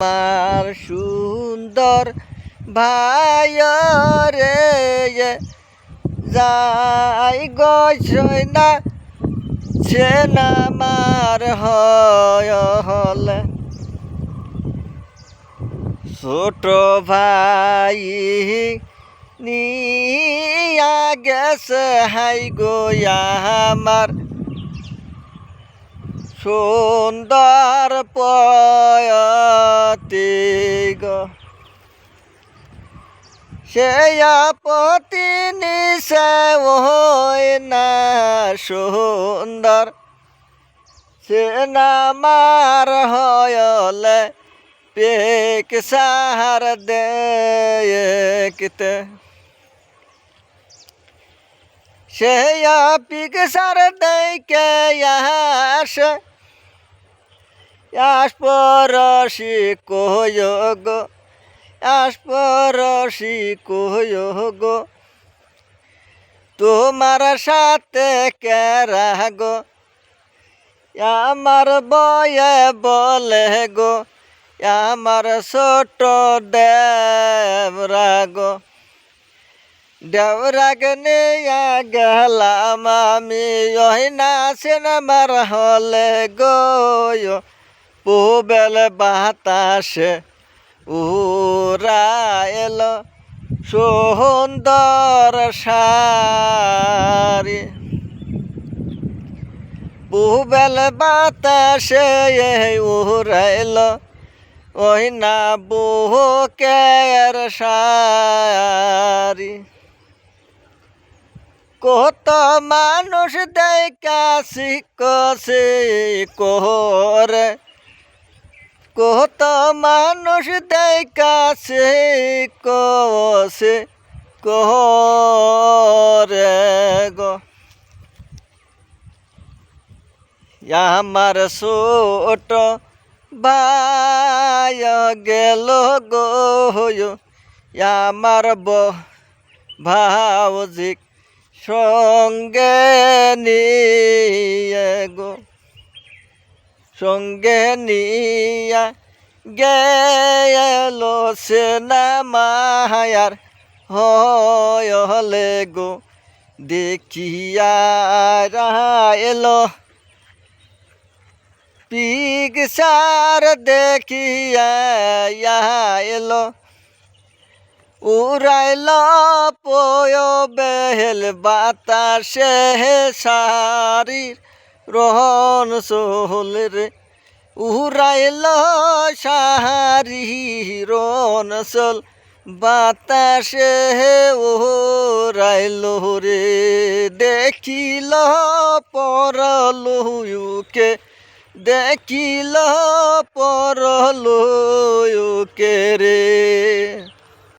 আমার সুন্দর ভাই রে যাই গছই না সে নামার হলে ছোট ভাই নিয়া গেছে হাই গোয়া আমার সুন্দর পয়তি গো সে আপতি নিশে ওই না সুন্দর সে নামার হয়লে পেক সাহার দেখতে সে পিক সার দেখে আসে পরশি কহো পরশি কহো তোমার সাথে কেরা গো আমার বয়ে বলে গো আমার ছোট দেবরাগো দেবরাগ নিয়া গেলাম আমি ওই না সিনেমার হলে গো পুবেল বাতাসে উরা এলো সুন্দর শাড়ি পুবেল বাতাসে উড়াইল ওই না বুকের শাড়ি কত মানুষ দেখা শিখছে কোহরে কত মানুষ দেখাছে কছে কোহরে গো আমার ছোট ভাই গেল গো আমার ভাউজিক সঙ্গে নিয়ে গো সঙ্গে নিয়া গেল সিনেমায়ার হলে গো দেখিয়া এলো পিকচার দেখিয়া এলো উড়াইল পয় বেহেল বাতাসে শারীর রহন সোহল রে উড়াইল সাহারি রন সোল বাতাসে উড়াইল রে দেখিল পরলুকে দেখিল পরলুকে রে।